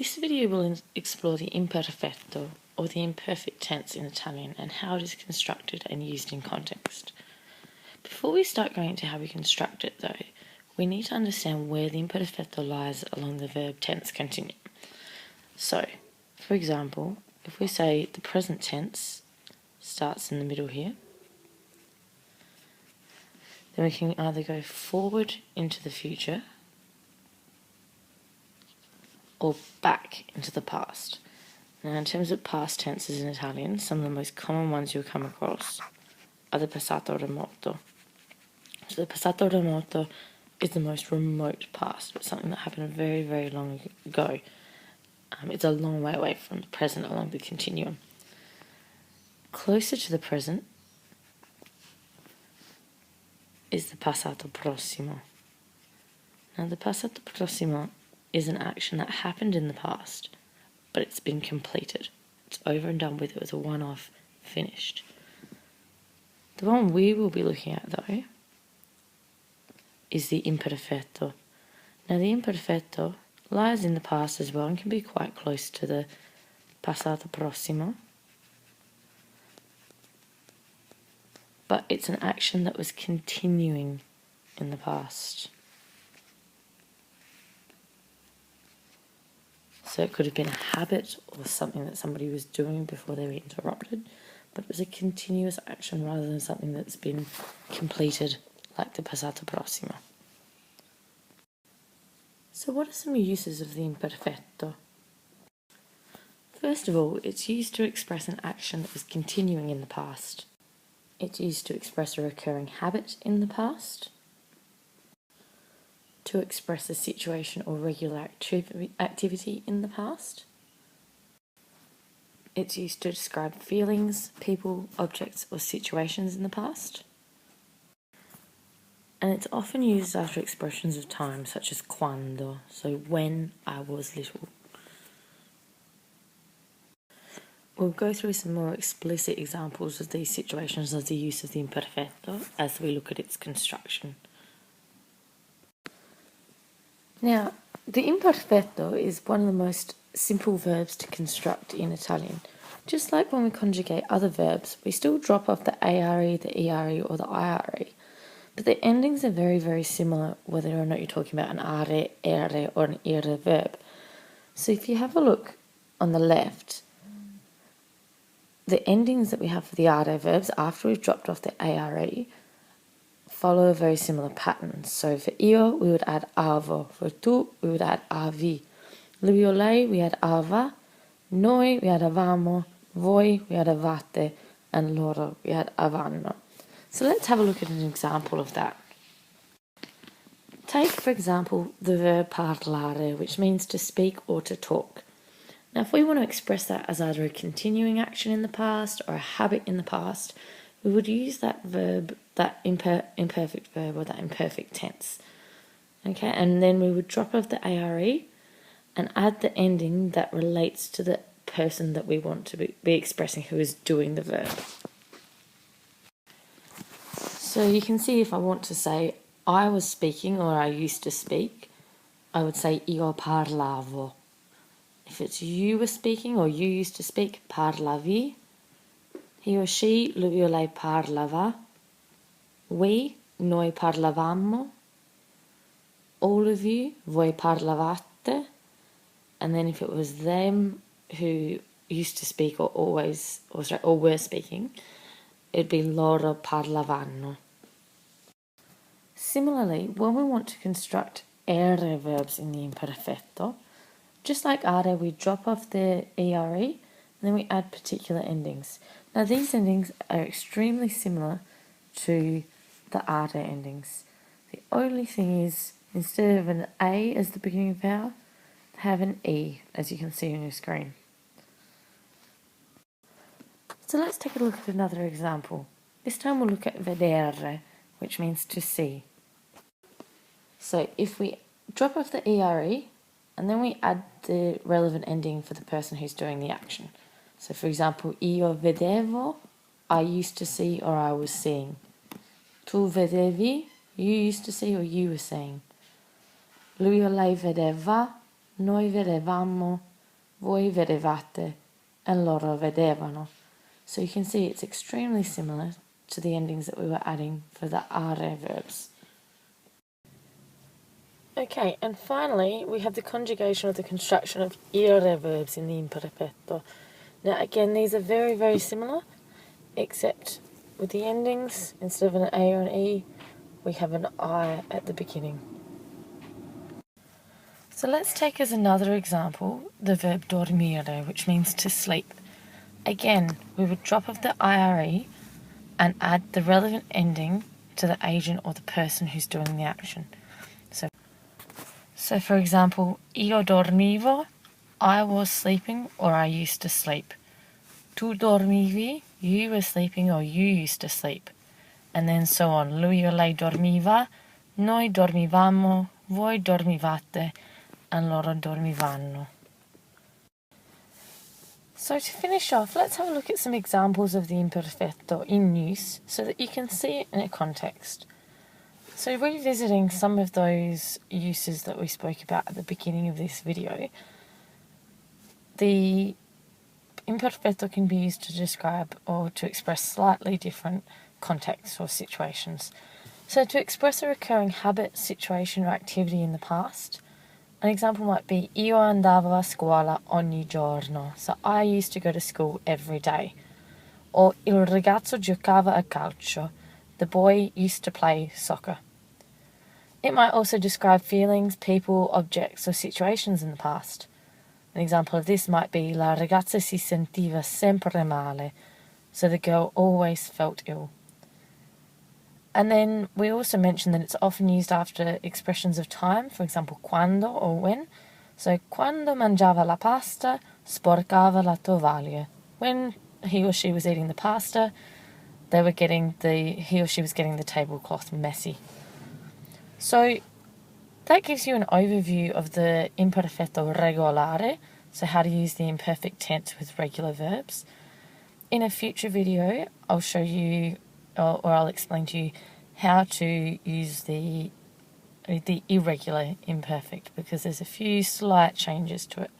This video will explore the imperfetto, or the imperfect tense in Italian, and how it is constructed and used in context. Before we start going into how we construct it though, we need to understand where the imperfetto lies along the verb tense continuum. So, for example, if we say the present tense starts in the middle here, then we can either go forward into the future or back into the past. Now, in terms of past tenses in Italian, some of the most common ones you'll come across are the passato remoto. So the passato remoto is the most remote past. It's something that happened very, very long ago. It's a long way away from the present along the continuum. Closer to the present is the passato prossimo. Now, the passato prossimo is an action that happened in the past, but it's been completed. It's over and done with. It was a one-off, finished. The one we will be looking at, though, is the imperfetto. Now, the imperfetto lies in the past as well and can be quite close to the passato prossimo, but it's an action that was continuing in the past. So it could have been a habit or something that somebody was doing before they were interrupted, but it was a continuous action rather than something that's been completed like the passato prossimo. So what are some uses of the imperfetto? First of all, it's used to express an action that was continuing in the past. It's used to express a recurring habit in the past, to express a situation or regular activity in the past. It's used to describe feelings, people, objects, or situations in the past. And it's often used after expressions of time, such as quando, so when I was little. We'll go through some more explicit examples of these situations of the use of the imperfetto as we look at its construction. Now, the imperfetto is one of the most simple verbs to construct in Italian. Just like when we conjugate other verbs, we still drop off the ARE, the ERE, or the IRE. But the endings are very, very similar whether or not you're talking about an are, ere, or an ere verb. So if you have a look on the left, the endings that we have for the are verbs after we've dropped off the ARE follow a very similar pattern. So for io, we would add avo. For tu, we would add avi. Lui or lei, we add ava. Noi, we add avamo. Voi, we add avate. And loro, we add avanno. So let's have a look at an example of that. Take, for example, the verb parlare, which means to speak or to talk. Now, if we want to express that as either a continuing action in the past or a habit in the past, we would use that verb, that imperfect verb or that imperfect tense. Okay, and then we would drop off the ARE and add the ending that relates to the person that we want to be expressing who is doing the verb. So you can see if I want to say I was speaking or I used to speak, I would say io parlavo. If it's you were speaking or you used to speak, parlavi. He or she, lui o lei parlava. We, noi parlavamo. All of you, voi parlavate. And then if it was them who used to speak or were speaking, it'd be loro parlavano. Similarly, when we want to construct ere verbs in the imperfetto, just like are, we drop off the ERE and then we add particular endings. Now, these endings are extremely similar to the are endings. The only thing is, instead of an A as the beginning vowel, have an E, as you can see on your screen. So let's take a look at another example. This time we'll look at vedere, which means to see. So if we drop off the ERE, and then we add the relevant ending for the person who's doing the action. So for example, io vedevo, I used to see or I was seeing. Tu vedevi, you used to see or you were seeing. Lui o lei vedeva, noi vedevamo, voi vedevate, and loro vedevano. So you can see it's extremely similar to the endings that we were adding for the are verbs. Okay, and finally we have the conjugation of the construction of ire verbs in the imperfetto. Now again, these are very, very similar, except with the endings, instead of an A or an E, we have an I at the beginning. So let's take as another example the verb dormire, which means to sleep. Again, we would drop off the IRE and add the relevant ending to the agent or the person who's doing the action. So for example, io dormivo, I was sleeping or I used to sleep. Tu dormivi, you were sleeping or you used to sleep. And then so on. Lui o lei dormiva, noi dormivamo, voi dormivate, and loro dormivano. So to finish off, let's have a look at some examples of the imperfetto in use so that you can see it in a context. So revisiting some of those uses that we spoke about at the beginning of this video, the imperfetto can be used to describe or to express slightly different contexts or situations. So to express a recurring habit, situation or activity in the past, an example might be io andavo a scuola ogni giorno. So I used to go to school every day. Or il ragazzo giocava a calcio. The boy used to play soccer. It might also describe feelings, people, objects or situations in the past. An example of this might be la ragazza si sentiva sempre male. So the girl always felt ill. And then we also mentioned that it's often used after expressions of time, for example, quando or when. So, quando mangiava la pasta, sporcava la tovaglia. When he or she was eating the pasta, he or she was getting the tablecloth messy. So, that gives you an overview of the imperfetto regolare, so how to use the imperfect tense with regular verbs. In a future video, I'll show you or I'll explain to you how to use the irregular imperfect, because there's a few slight changes to it.